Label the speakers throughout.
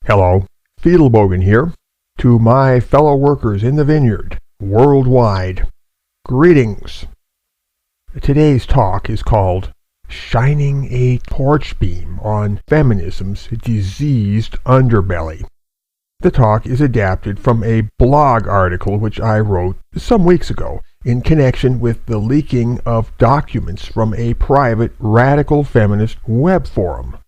Speaker 1: Hello, Fiedelbogen here. To my fellow workers in the vineyard, worldwide, greetings. Today's talk is called Shining a Torch Beam on Feminism's Diseased Underbelly. The talk is adapted from a blog article which I wrote some weeks ago in connection with the leaking of documents from a private radical feminist web forum.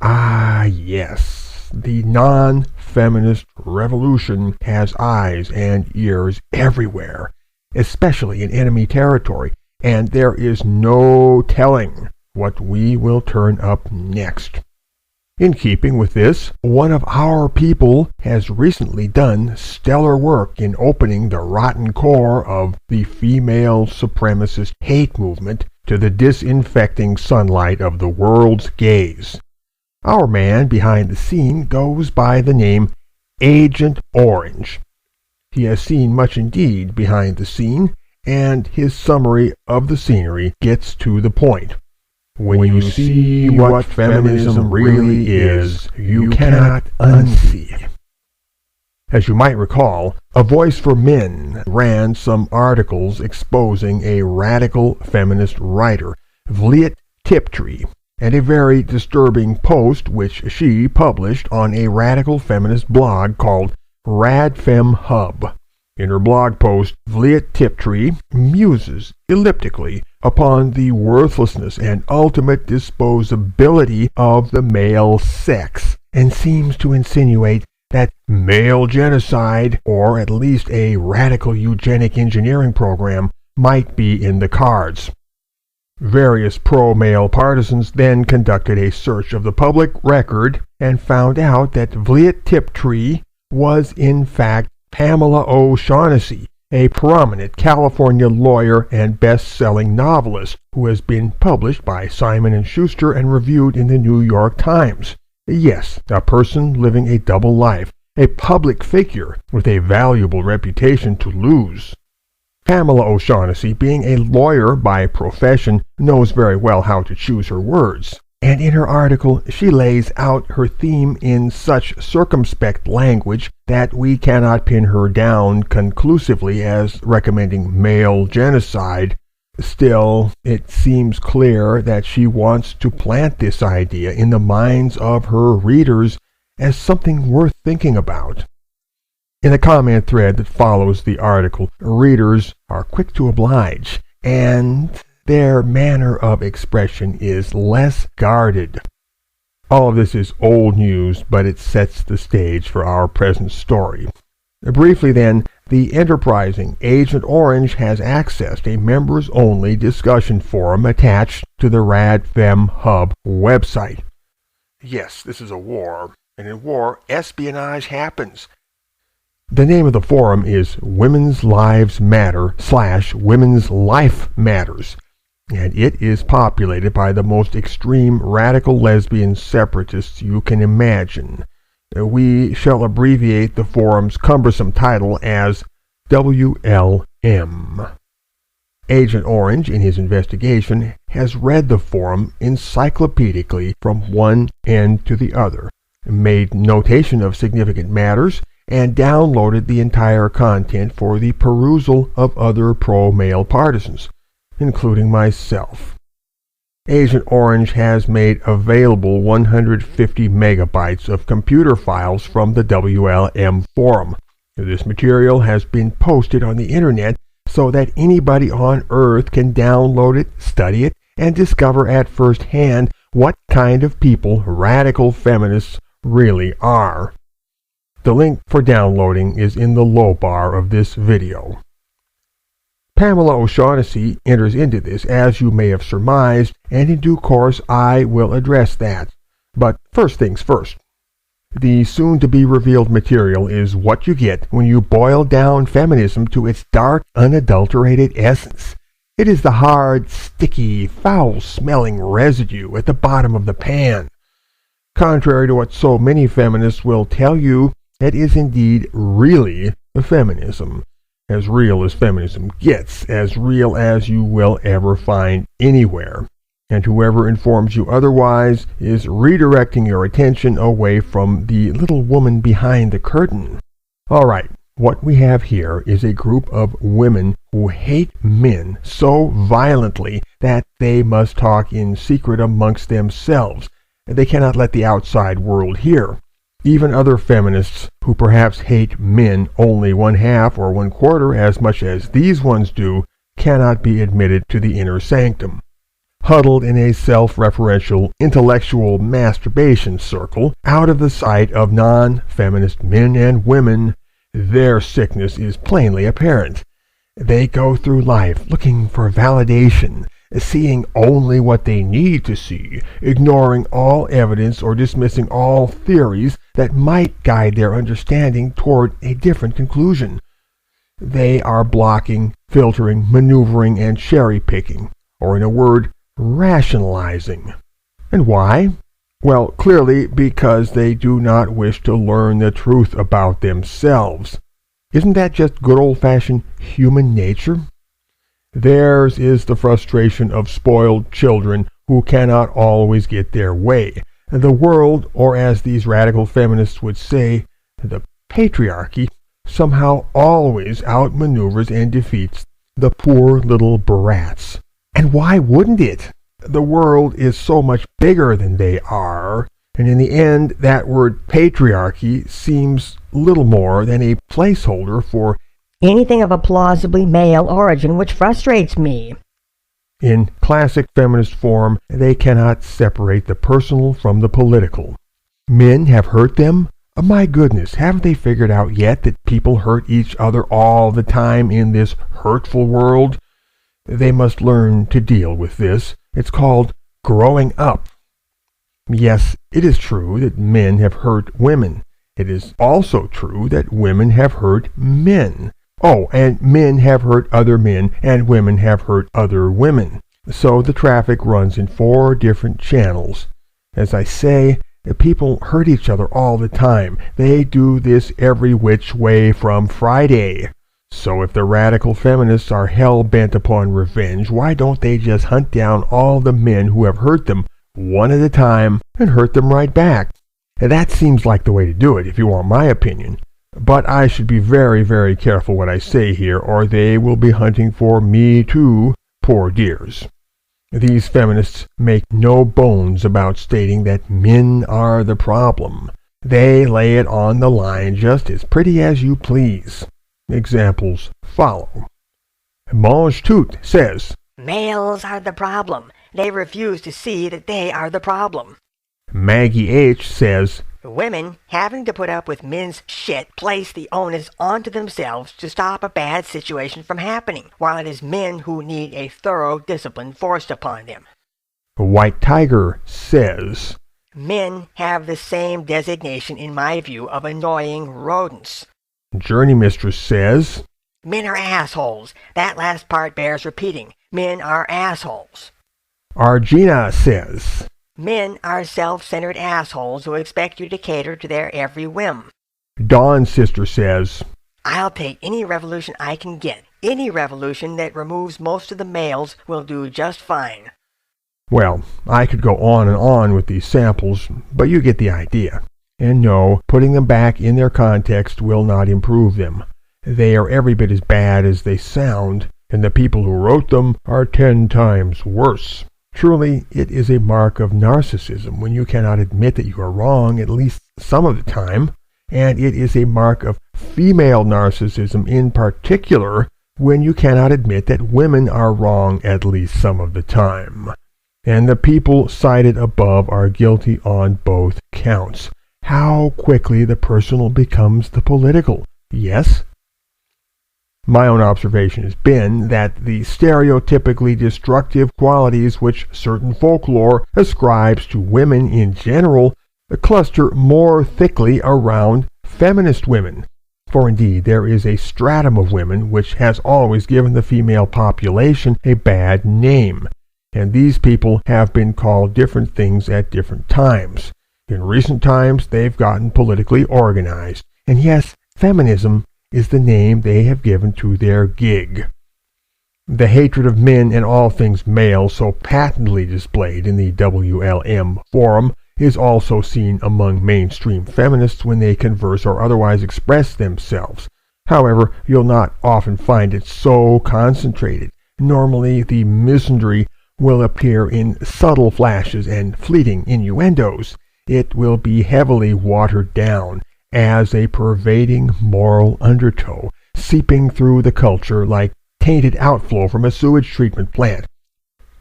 Speaker 1: Ah, yes, the non-feminist revolution has eyes and ears everywhere, especially in enemy territory, and there is no telling what we will turn up next. In keeping with this, one of our people has recently done stellar work in opening the rotten core of the female supremacist hate movement to the disinfecting sunlight of the world's gaze. Our man behind the scene goes by the name Agent Orange. He has seen much indeed behind the scene, and his summary of the scenery gets to the point. When you see what feminism really is, you cannot unsee. As you might recall, A Voice for Men ran some articles exposing a radical feminist writer, Vliet Tiptree, and a very disturbing post which she published on a radical feminist blog called RadFemHub. In her blog post, Vliet Tiptree muses elliptically upon the worthlessness and ultimate disposability of the male sex, and seems to insinuate that male genocide, or at least a radical eugenic engineering program, might be in the cards. Various pro-male partisans then conducted a search of the public record and found out that Vliet Tiptree was in fact Pamela O'Shaughnessey, a prominent California lawyer and best-selling novelist who has been published by Simon & Schuster and reviewed in the New York Times. Yes, a person living a double life, a public figure with a valuable reputation to lose. Pamela O'Shaughnessey, being a lawyer by profession, knows very well how to choose her words, and in her article she lays out her theme in such circumspect language that we cannot pin her down conclusively as recommending male genocide. Still, it seems clear that she wants to plant this idea in the minds of her readers as something worth thinking about. In the comment thread that follows the article, readers are quick to oblige, and their manner of expression is less guarded. All of this is old news, but it sets the stage for our present story. Briefly then, the enterprising Agent Orange has accessed a members-only discussion forum attached to the RadFemHub website. Yes, this is a war, and in war, espionage happens. The name of the forum is Women's Lives Matter / Women's Life Matters, and it is populated by the most extreme radical lesbian separatists you can imagine. We shall abbreviate the forum's cumbersome title as WLM. Agent Orange, in his investigation, has read the forum encyclopedically from one end to the other, made notation of significant matters, and downloaded the entire content for the perusal of other pro-male partisans, including myself. Agent Orange has made available 150 megabytes of computer files from the WLM forum. This material has been posted on the internet so that anybody on Earth can download it, study it, and discover at first hand what kind of people radical feminists really are. The link for downloading is in the low bar of this video. Pamela O'Shaughnessey enters into this, as you may have surmised, and in due course I will address that. But first things first. The soon-to-be-revealed material is what you get when you boil down feminism to its dark, unadulterated essence. It is the hard, sticky, foul-smelling residue at the bottom of the pan. Contrary to what so many feminists will tell you, it is indeed really feminism. As real as feminism gets, as real as you will ever find anywhere. And whoever informs you otherwise is redirecting your attention away from the little woman behind the curtain. All right, what we have here is a group of women who hate men so violently that they must talk in secret amongst themselves. They cannot let the outside world hear. Even other feminists who perhaps hate men only 1/2 or 1/4 as much as these ones do cannot be admitted to the inner sanctum. Huddled in a self-referential intellectual masturbation circle out of the sight of non-feminist men and women, their sickness is plainly apparent. They go through life looking for validation, seeing only what they need to see, ignoring all evidence or dismissing all theories that might guide their understanding toward a different conclusion. They are blocking, filtering, maneuvering, and cherry-picking, or in a word, rationalizing. And why? Well, clearly because they do not wish to learn the truth about themselves. Isn't that just good old-fashioned human nature? Theirs is the frustration of spoiled children who cannot always get their way. The world, or as these radical feminists would say, the patriarchy, somehow always outmaneuvers and defeats the poor little brats. And why wouldn't it? The world is so much bigger than they are, and in the end, that word patriarchy seems little more than a placeholder for
Speaker 2: anything of a plausibly male origin, which frustrates me.
Speaker 1: In classic feminist form, they cannot separate the personal from the political. Men have hurt them? Oh, my goodness, haven't they figured out yet that people hurt each other all the time in this hurtful world? They must learn to deal with this. It's called growing up. Yes, it is true that men have hurt women. It is also true that women have hurt men. Oh, and men have hurt other men, and women have hurt other women. So the traffic runs in 4 different channels. As I say, people hurt each other all the time. They do this every which way from Friday. So if the radical feminists are hell-bent upon revenge, why don't they just hunt down all the men who have hurt them one at a time and hurt them right back? And that seems like the way to do it, if you want my opinion. But I should be very, very careful what I say here, or they will be hunting for me too, poor dears. These feminists make no bones about stating that men are the problem. They lay it on the line just as pretty as you please. Examples follow. Mange Tout says,
Speaker 2: Males are the problem. They refuse to see that they are the problem.
Speaker 1: Maggie H. says,
Speaker 2: Women, having to put up with men's shit, place the onus onto themselves to stop a bad situation from happening, while it is men who need a thorough discipline forced upon them.
Speaker 1: White Tiger says,
Speaker 2: Men have the same designation, in my view, of annoying rodents.
Speaker 1: Journey Mistress says,
Speaker 2: Men are assholes. That last part bears repeating. Men are assholes.
Speaker 1: Argina says,
Speaker 2: Men are self-centered assholes who expect you to cater to their every whim.
Speaker 1: Dawn Sister says,
Speaker 2: I'll take any revolution I can get. Any revolution that removes most of the males will do just fine.
Speaker 1: Well, I could go on and on with these samples, but you get the idea. And no, putting them back in their context will not improve them. They are every bit as bad as they sound, and the people who wrote them are 10 times worse. Truly, it is a mark of narcissism when you cannot admit that you are wrong at least some of the time, and it is a mark of female narcissism in particular when you cannot admit that women are wrong at least some of the time. And the people cited above are guilty on both counts. How quickly the personal becomes the political. Yes? My own observation has been that the stereotypically destructive qualities which certain folklore ascribes to women in general cluster more thickly around feminist women. For indeed, there is a stratum of women which has always given the female population a bad name, and these people have been called different things at different times. In recent times, they've gotten politically organized, and yes, feminism is the name they have given to their gig. The hatred of men and all things male, so patently displayed in the WLM forum, is also seen among mainstream feminists when they converse or otherwise express themselves. However, you'll not often find it so concentrated. Normally, the misandry will appear in subtle flashes and fleeting innuendos. It will be heavily watered down as a pervading moral undertow, seeping through the culture like tainted outflow from a sewage treatment plant.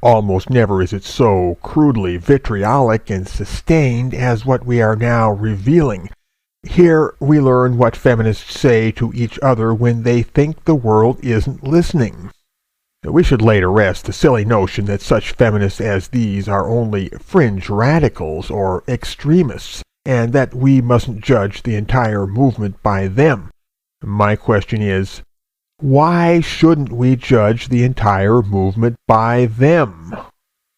Speaker 1: Almost never is it so crudely vitriolic and sustained as what we are now revealing. Here we learn what feminists say to each other when they think the world isn't listening. We should lay to rest the silly notion that such feminists as these are only fringe radicals or extremists, and that we mustn't judge the entire movement by them. My question is, why shouldn't we judge the entire movement by them?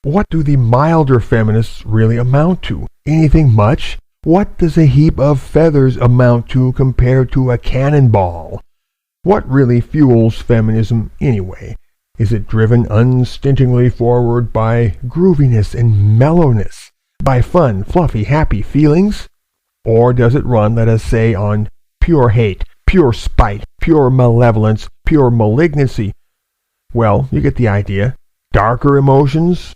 Speaker 1: What do the milder feminists really amount to? Anything much? What does a heap of feathers amount to compared to a cannonball? What really fuels feminism anyway? Is it driven unstintingly forward by grooviness and mellowness, by fun, fluffy, happy feelings? Or does it run, let us say, on pure hate, pure spite, pure malevolence, pure malignancy? Well, you get the idea. Darker emotions?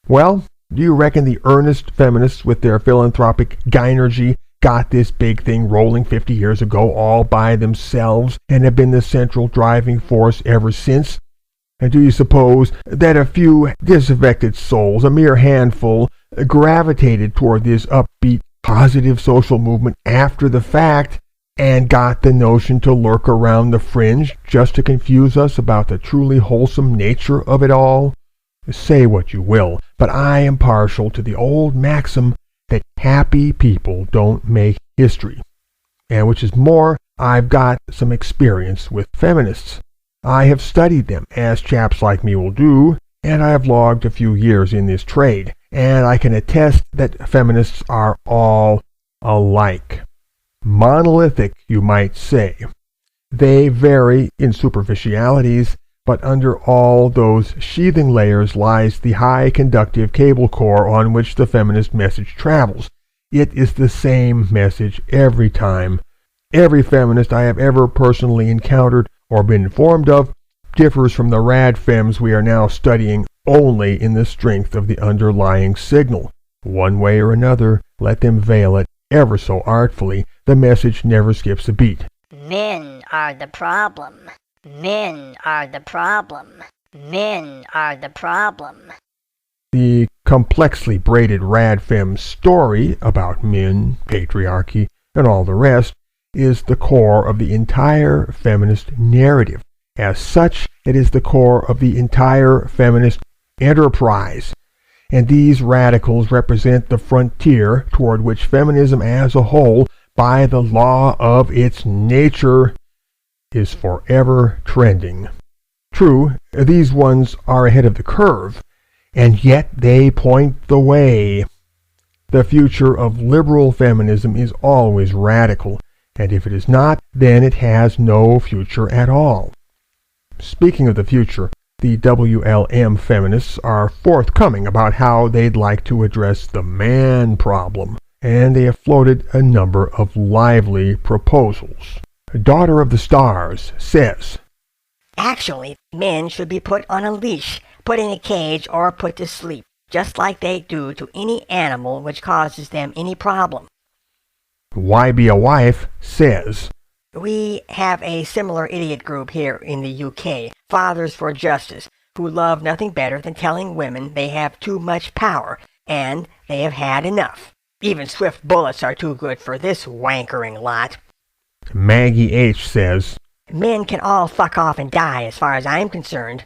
Speaker 1: Well, do you reckon the earnest feminists with their philanthropic gynergy got this big thing rolling 50 years ago all by themselves and have been the central driving force ever since? And do you suppose that a few disaffected souls, a mere handful, gravitated toward this upbeat, positive social movement after the fact and got the notion to lurk around the fringe just to confuse us about the truly wholesome nature of it all? Say what you will, but I am partial to the old maxim that happy people don't make history. And which is more, I've got some experience with feminists. I have studied them, as chaps like me will do, and I have logged a few years in this trade, and I can attest that feminists are all alike. Monolithic, you might say. They vary in superficialities, but under all those sheathing layers lies the high conductive cable core on which the feminist message travels. It is the same message every time. Every feminist I have ever personally encountered or been informed of differs from the rad femmes we are now studying only in the strength of the underlying signal. One way or another, let them veil it ever so artfully, the message never skips a beat.
Speaker 3: Men are the problem. Men are the problem. Men are the problem.
Speaker 1: The complexly braided rad femme story about men, patriarchy, and all the rest is the core of the entire feminist narrative. As such, it is the core of the entire feminist enterprise. And these radicals represent the frontier toward which feminism as a whole, by the law of its nature, is forever trending. True, these ones are ahead of the curve, and yet they point the way. The future of liberal feminism is always radical, and if it is not, then it has no future at all. Speaking of the future, the WLM feminists are forthcoming about how they'd like to address the man problem, and they have floated a number of lively proposals. Daughter of the Stars says,
Speaker 2: Actually, men should be put on a leash, put in a cage, or put to sleep, just like they do to any animal which causes them any problem.
Speaker 1: Why Be a Wife says,
Speaker 2: We have a similar idiot group here in the UK, Fathers for Justice, who love nothing better than telling women they have too much power, and they have had enough. Even swift bullets are too good for this wankering lot.
Speaker 1: Maggie H. says,
Speaker 2: Men can all fuck off and die as far as I'm concerned.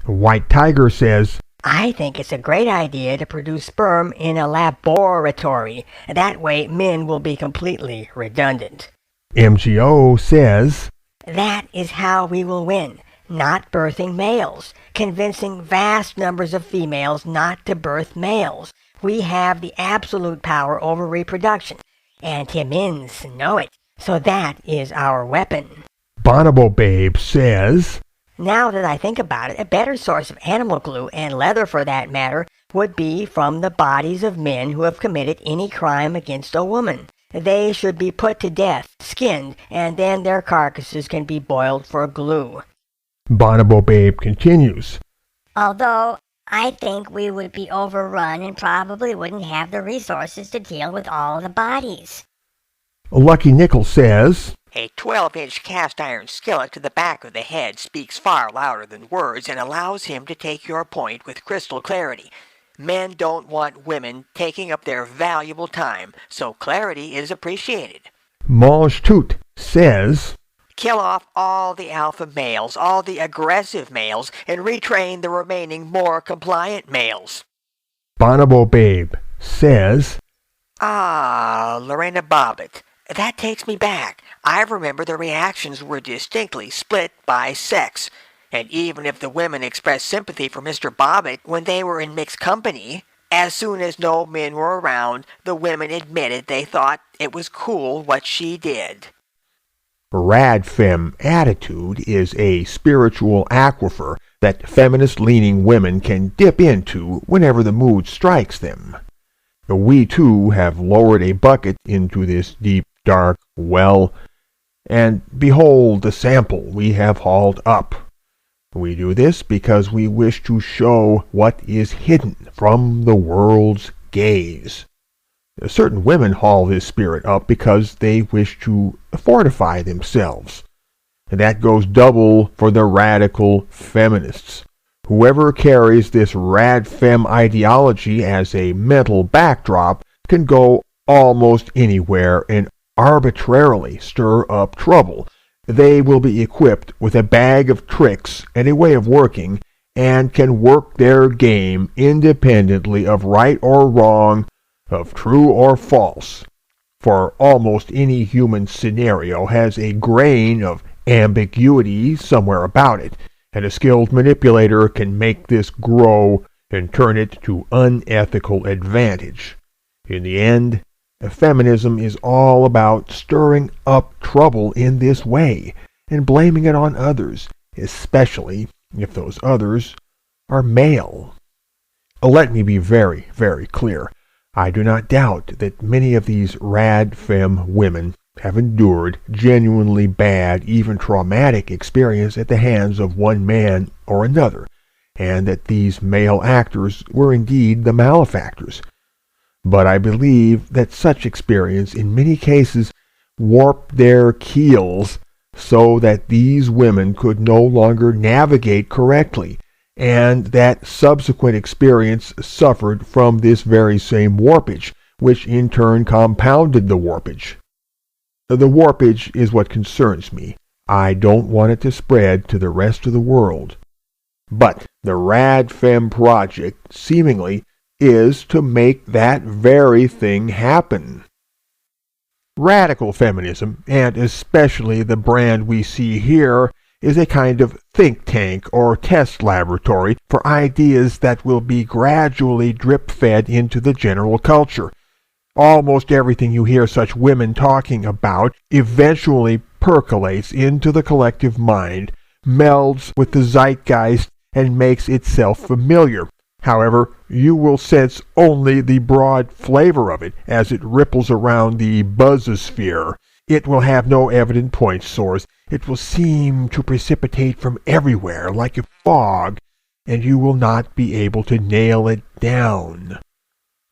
Speaker 1: White Tiger says,
Speaker 2: I think it's a great idea to produce sperm in a laboratory. That way men will be completely redundant.
Speaker 1: MGO says,
Speaker 2: That is how we will win. Not birthing males. Convincing vast numbers of females not to birth males. We have the absolute power over reproduction. And Timins know it. So that is our weapon.
Speaker 1: Bonobo Babe says,
Speaker 2: Now that I think about it, a better source of animal glue, and leather for that matter, would be from the bodies of men who have committed any crime against a woman. They should be put to death, skinned, and then their carcasses can be boiled for glue.
Speaker 1: Bonobo Babe continues.
Speaker 3: Although I think we would be overrun and probably wouldn't have the resources to deal with all the bodies.
Speaker 1: Lucky Nickel says,
Speaker 4: A 12-inch cast iron skillet to the back of the head speaks far louder than words and allows him to take your point with crystal clarity. Men don't want women taking up their valuable time, so clarity is appreciated.
Speaker 1: Mange Tout says,
Speaker 4: Kill off all the alpha males, all the aggressive males, and retrain the remaining more compliant males.
Speaker 1: Bonobo Babe says,
Speaker 4: Lorena Bobbitt. That takes me back. I remember the reactions were distinctly split by sex. And even if the women expressed sympathy for Mr. Bobbitt when they were in mixed company, as soon as no men were around, the women admitted they thought it was cool what she did.
Speaker 1: Radfem attitude is a spiritual aquifer that feminist-leaning women can dip into whenever the mood strikes them. We too have lowered a bucket into this deep, dark well, and behold the sample we have hauled up. We do this because we wish to show what is hidden from the world's gaze. Certain women haul this spirit up because they wish to fortify themselves. And that goes double for the radical feminists. Whoever carries this radfem ideology as a mental backdrop can go almost anywhere and arbitrarily stir up trouble. They will be equipped with a bag of tricks and a way of working, and can work their game independently of right or wrong, of true or false. For almost any human scenario has a grain of ambiguity somewhere about it, and a skilled manipulator can make this grow and turn it to unethical advantage. In the end, feminism is all about stirring up trouble in this way and blaming it on others, especially if those others are male. Let me be very, very clear. I do not doubt that many of these radfem women have endured genuinely bad, even traumatic experience at the hands of one man or another, and that these male actors were indeed the malefactors. But I believe that such experience in many cases warped their keels so that these women could no longer navigate correctly, and that subsequent experience suffered from this very same warpage, which in turn compounded the warpage. The warpage is what concerns me. I don't want it to spread to the rest of the world. But the Radfem project, seemingly, is to make that very thing happen. Radical feminism, and especially the brand we see here, is a kind of think tank or test laboratory for ideas that will be gradually drip-fed into the general culture. Almost everything you hear such women talking about eventually percolates into the collective mind, melds with the zeitgeist, and makes itself familiar. However, you will sense only the broad flavor of it as it ripples around the buzzosphere. It will have no evident point source. It will seem to precipitate from everywhere like a fog, and you will not be able to nail it down.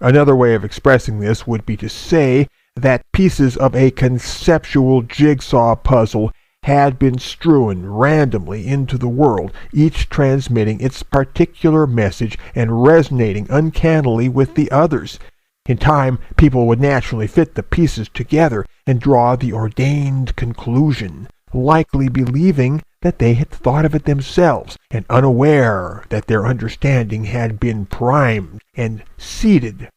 Speaker 1: Another way of expressing this would be to say that pieces of a conceptual jigsaw puzzle had been strewn randomly into the world, each transmitting its particular message and resonating uncannily with the others. In time, people would naturally fit the pieces together and draw the ordained conclusion, likely believing that they had thought of it themselves, and unaware that their understanding had been primed and seeded.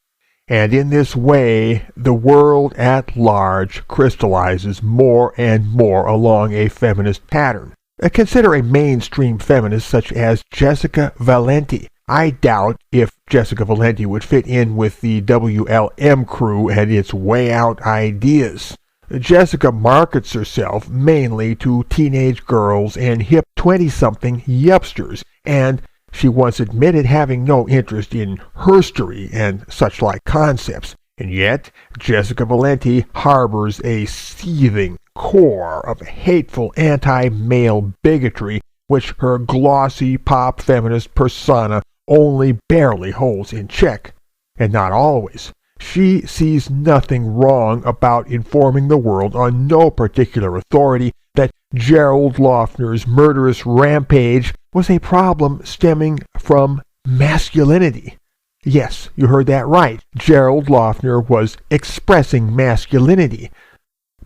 Speaker 1: And in this way, the world at large crystallizes more and more along a feminist pattern. Consider a mainstream feminist such as Jessica Valenti. I doubt if Jessica Valenti would fit in with the WLM crew and its way out ideas. Jessica markets herself mainly to teenage girls and hip 20-something yupsters, and she once admitted having no interest in herstory and such like concepts. And yet, Jessica Valenti harbors a seething core of hateful anti-male bigotry which her glossy pop feminist persona only barely holds in check, and not always. She sees nothing wrong about informing the world on no particular authority that Gerald Loeffner's murderous rampage was a problem stemming from masculinity. Yes, you heard that right. Gerald Loeffner was expressing masculinity.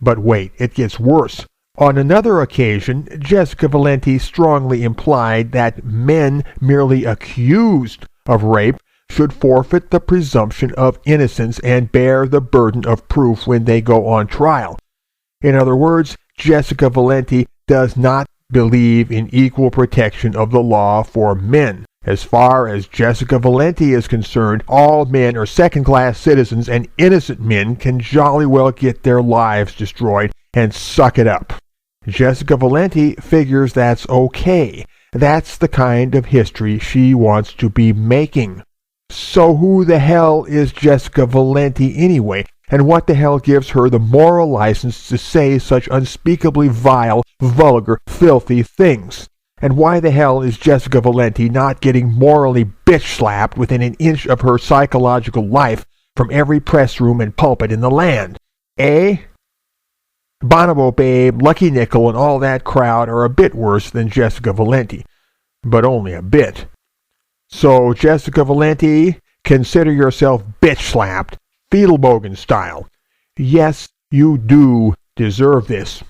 Speaker 1: But wait, it gets worse. On another occasion, Jessica Valenti strongly implied that men merely accused of rape should forfeit the presumption of innocence and bear the burden of proof when they go on trial. In other words, Jessica Valenti does not believe in equal protection of the law for men. As far as Jessica Valenti is concerned, all men are second-class citizens, and innocent men can jolly well get their lives destroyed and suck it up. Jessica Valenti figures that's okay. That's the kind of history she wants to be making. So who the hell is Jessica Valenti anyway? And what the hell gives her the moral license to say such unspeakably vile, vulgar, filthy things? And why the hell is Jessica Valenti not getting morally bitch-slapped within an inch of her psychological life from every press room and pulpit in the land? Eh? Bonobo Babe, Lucky Nickel, and all that crowd are a bit worse than Jessica Valenti, but only a bit. So, Jessica Valenti, consider yourself bitch-slapped, Fiedelbogen style. Yes, you do deserve this.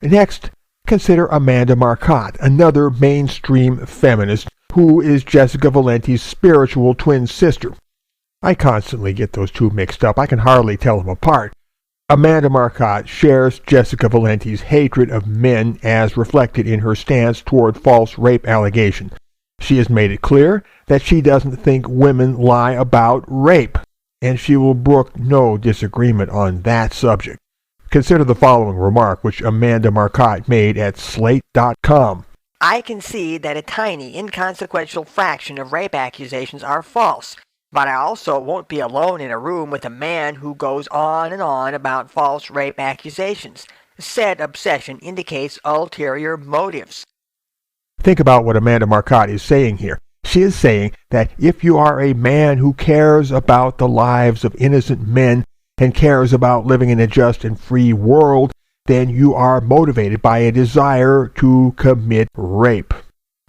Speaker 1: Next, consider Amanda Marcotte, another mainstream feminist who is Jessica Valenti's spiritual twin sister. I constantly get those two mixed up. I can hardly tell them apart. Amanda Marcotte shares Jessica Valenti's hatred of men as reflected in her stance toward false rape allegations. She has made it clear that she doesn't think women lie about rape, and she will brook no disagreement on that subject. Consider the following remark which Amanda Marcotte made at Slate.com.
Speaker 4: I concede that a tiny, inconsequential fraction of rape accusations are false, but I also won't be alone in a room with a man who goes on and on about false rape accusations. Said obsession indicates ulterior motives.
Speaker 1: Think about what Amanda Marcotte is saying here. She is saying that if you are a man who cares about the lives of innocent men and cares about living in a just and free world, then you are motivated by a desire to commit rape.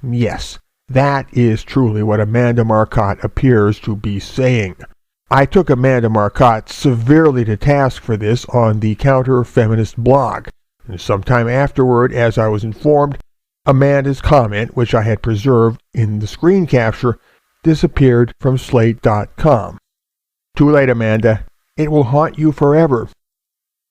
Speaker 1: Yes, that is truly what Amanda Marcotte appears to be saying. I took Amanda Marcotte severely to task for this on the Counter-Feminist blog, and sometime afterward, as I was informed, Amanda's comment, which I had preserved in the screen capture, disappeared from Slate.com. Too late, Amanda. It will haunt you forever.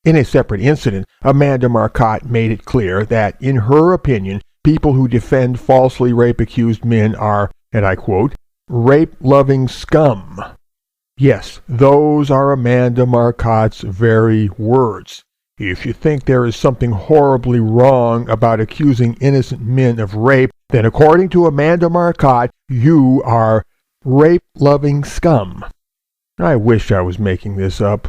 Speaker 1: In a separate incident, Amanda Marcotte made it clear that, in her opinion, people who defend falsely rape-accused men are, and I quote, rape-loving scum. Yes, those are Amanda Marcotte's very words. If you think there is something horribly wrong about accusing innocent men of rape, then according to Amanda Marcotte, you are rape-loving scum. I wish I was making this up.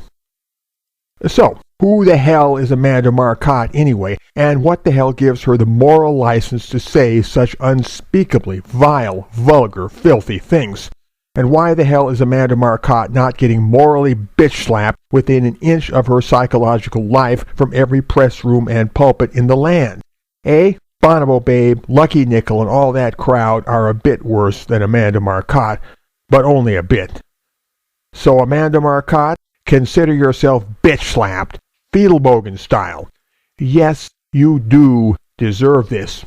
Speaker 1: So, who the hell is Amanda Marcotte anyway, and what the hell gives her the moral license to say such unspeakably vile, vulgar, filthy things? And why the hell is Amanda Marcotte not getting morally bitch-slapped within an inch of her psychological life from every press room and pulpit in the land? Eh? Bonobo Babe, Lucky Nickel, and all that crowd are a bit worse than Amanda Marcotte, but only a bit. So Amanda Marcotte, consider yourself bitch-slapped, Fiedelbogen style. Yes, you do deserve this.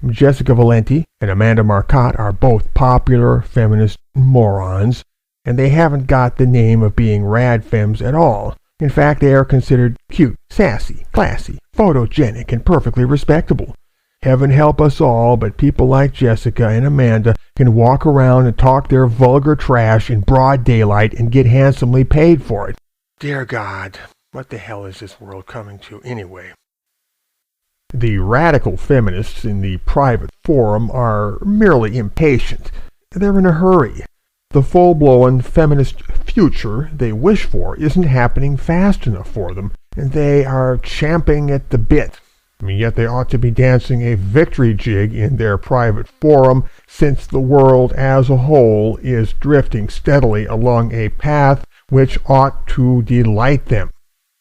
Speaker 1: Jessica Valenti and Amanda Marcotte are both popular feminist morons, and they haven't got the name of being rad femmes at all. In fact, they are considered cute, sassy, classy, photogenic, and perfectly respectable. Heaven help us all, but people like Jessica and Amanda can walk around and talk their vulgar trash in broad daylight and get handsomely paid for it. Dear God. What the hell is this world coming to anyway? The radical feminists in the private forum are merely impatient. They're in a hurry. The full-blown feminist future they wish for isn't happening fast enough for them, and they are champing at the bit. Yet they ought to be dancing a victory jig in their private forum, since the world as a whole is drifting steadily along a path which ought to delight them.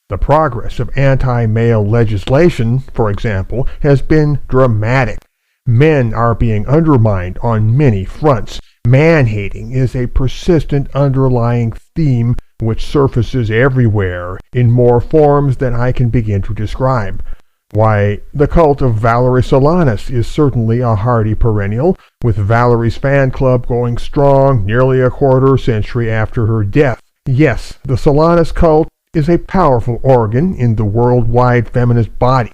Speaker 1: The progress of anti-male legislation, for example, has been dramatic. Men are being undermined on many fronts. Man-hating is a persistent underlying theme which surfaces everywhere in more forms than I can begin to describe. Why, the cult of Valerie Solanas is certainly a hardy perennial, with Valerie's fan club going strong nearly a quarter century after her death. Yes, the Solanas cult is a powerful organ in the worldwide feminist body.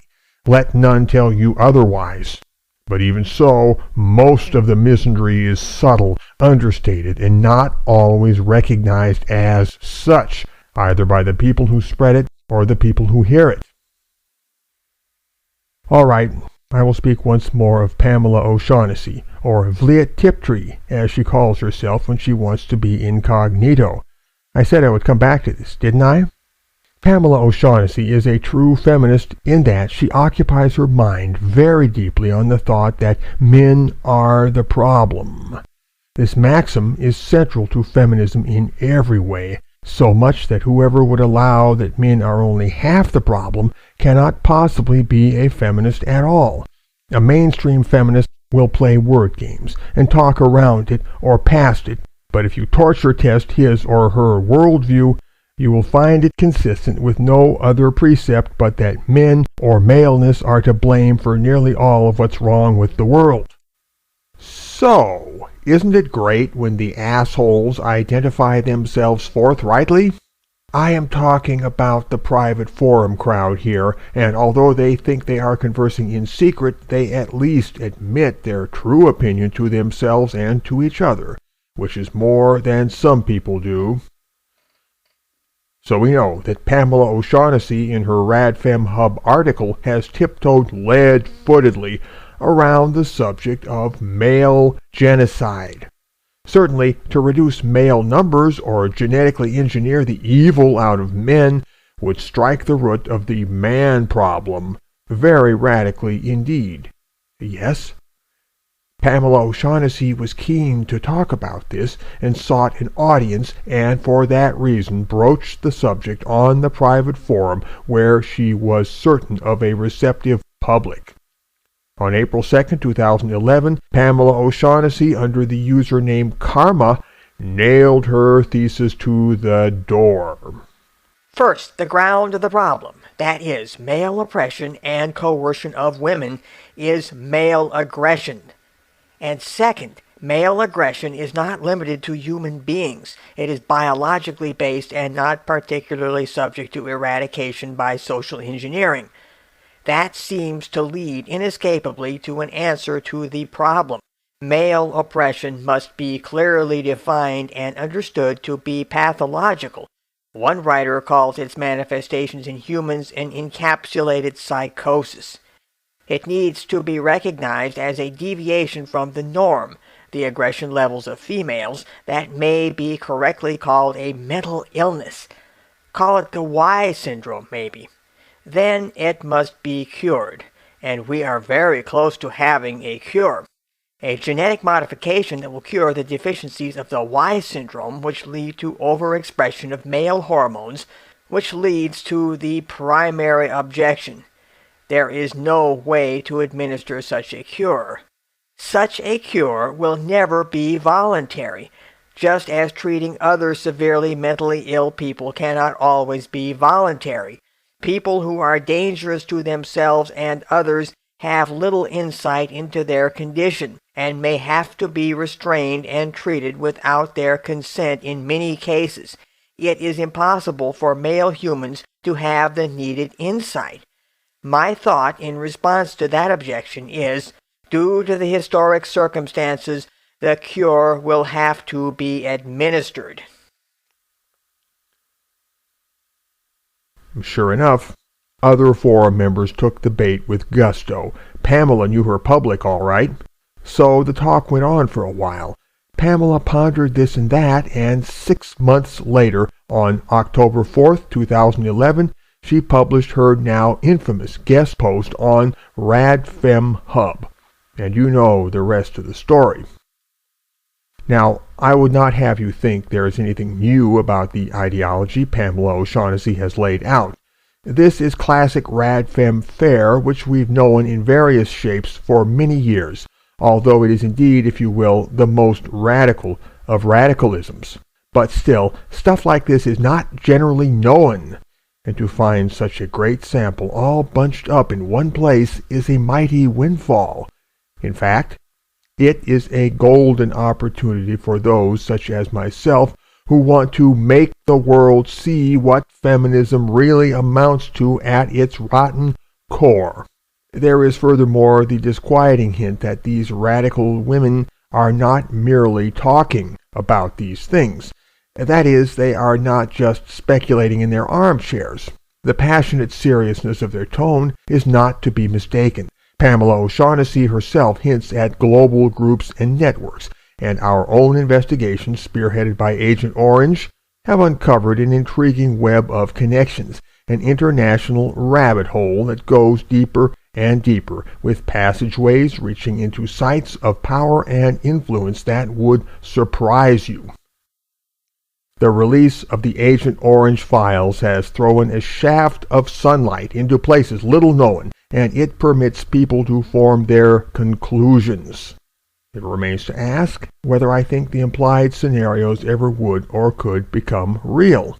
Speaker 1: Let none tell you otherwise. But even so, most of the misandry is subtle, understated, and not always recognized as such, either by the people who spread it or the people who hear it. All right, I will speak once more of Pamela O'Shaughnessey, or Vliet Tiptree, as she calls herself when she wants to be incognito. I said I would come back to this, didn't I? Pamela O'Shaughnessey is a true feminist in that she occupies her mind very deeply on the thought that men are the problem. This maxim is central to feminism in every way, so much that whoever would allow that men are only half the problem cannot possibly be a feminist at all. A mainstream feminist will play word games and talk around it or past it, but if you torture test his or her worldview, you will find it consistent with no other precept but that men or maleness are to blame for nearly all of what's wrong with the world. So, isn't it great when the assholes identify themselves forthrightly? I am talking about the private forum crowd here, and although they think they are conversing in secret, they at least admit their true opinion to themselves and to each other, which is more than some people do. So we know that Pamela O'Shaughnessey in her RadFem Hub article has tiptoed lead-footedly around the subject of male genocide. Certainly, to reduce male numbers or genetically engineer the evil out of men would strike the root of the man problem very radically indeed. Yes, Pamela O'Shaughnessey was keen to talk about this and sought an audience, and for that reason broached the subject on the private forum where she was certain of a receptive public. On April 2, 2011, Pamela O'Shaughnessey, under the username Karma, nailed her thesis to the door.
Speaker 2: First, the ground of the problem, that is, male oppression and coercion of women, is male aggression. And second, male aggression is not limited to human beings. It is biologically based and not particularly subject to eradication by social engineering. That seems to lead inescapably to an answer to the problem. Male oppression must be clearly defined and understood to be pathological. One writer calls its manifestations in humans an encapsulated psychosis. It needs to be recognized as a deviation from the norm, the aggression levels of females, that may be correctly called a mental illness. Call it the Y syndrome, maybe. Then it must be cured, and we are very close to having a cure. A genetic modification that will cure the deficiencies of the Y syndrome, which lead to overexpression of male hormones, which leads to the primary objection. There is no way to administer such a cure. Such a cure will never be voluntary, just as treating other severely mentally ill people cannot always be voluntary. People who are dangerous to themselves and others have little insight into their condition, and may have to be restrained and treated without their consent in many cases. It is impossible for male humans to have the needed insight. My thought in response to that objection is, due to the historic circumstances, the cure will have to be administered.
Speaker 1: Sure enough, other forum members took the bait with gusto. Pamela knew her public all right. So the talk went on for a while. Pamela pondered this and that, and 6 months later, on October 4th, 2011, she published her now infamous guest post on RadFemHub. And you know the rest of the story. Now, I would not have you think there is anything new about the ideology Pamela O'Shaughnessey has laid out. This is classic RadFem fare, which we've known in various shapes for many years, although it is indeed, if you will, the most radical of radicalisms. But still, stuff like this is not generally known, and to find such a great sample all bunched up in one place is a mighty windfall. In fact, it is a golden opportunity for those such as myself who want to make the world see what feminism really amounts to at its rotten core. There is furthermore the disquieting hint that these radical women are not merely talking about these things. That is, they are not just speculating in their armchairs. The passionate seriousness of their tone is not to be mistaken. Pamela O'Shaughnessey herself hints at global groups and networks, and our own investigations, spearheaded by Agent Orange, have uncovered an intriguing web of connections, an international rabbit hole that goes deeper and deeper, with passageways reaching into sites of power and influence that would surprise you. The release of the Agent Orange files has thrown a shaft of sunlight into places little known, and it permits people to form their conclusions. It remains to ask whether I think the implied scenarios ever would or could become real.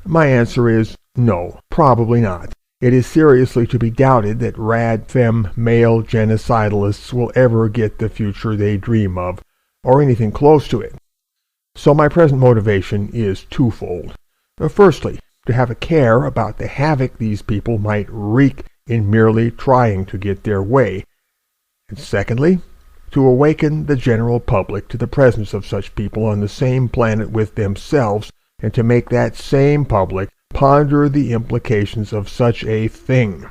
Speaker 1: My answer is no, probably not. It is seriously to be doubted that RadFem male genocidalists will ever get the future they dream of, or anything close to it. So my present motivation is twofold. Firstly, to have a care about the havoc these people might wreak in merely trying to get their way. And secondly, to awaken the general public to the presence of such people on the same planet with themselves, and to make that same public ponder the implications of such a thing.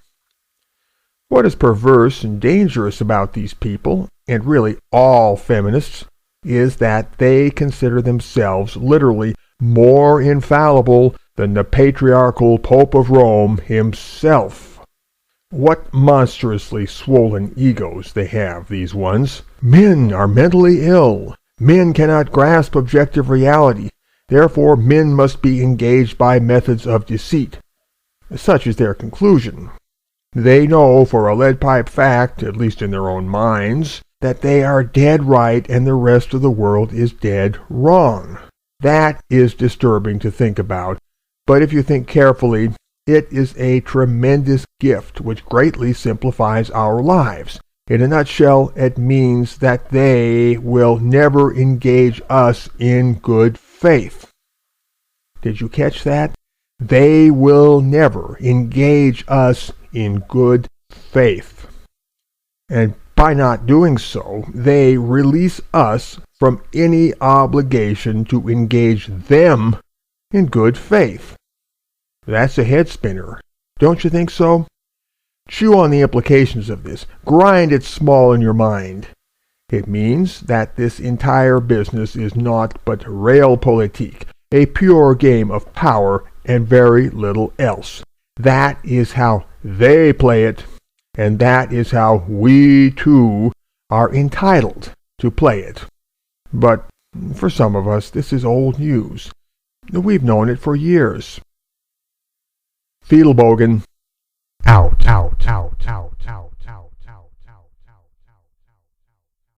Speaker 1: What is perverse and dangerous about these people, and really all feminists, is that they consider themselves literally more infallible than the patriarchal Pope of Rome himself. What monstrously swollen egos they have, these ones. Men are mentally ill. Men cannot grasp objective reality. Therefore, men must be engaged by methods of deceit. Such is their conclusion. They know for a lead-pipe fact, at least in their own minds, that they are dead right and the rest of the world is dead wrong. That is disturbing to think about, but if you think carefully, it is a tremendous gift which greatly simplifies our lives. In a nutshell, it means that they will never engage us in good faith. Did you catch that? They will never engage us in good faith. And by not doing so, they release us from any obligation to engage them in good faith. That's a head spinner. Don't you think so? Chew on the implications of this. Grind it small in your mind. It means that this entire business is naught but realpolitik, a pure game of power and very little else. That is how they play it. And that is how we, too, are entitled to play it. But for some of us, this is old news. We've known it for years. Fiedelbogen, out.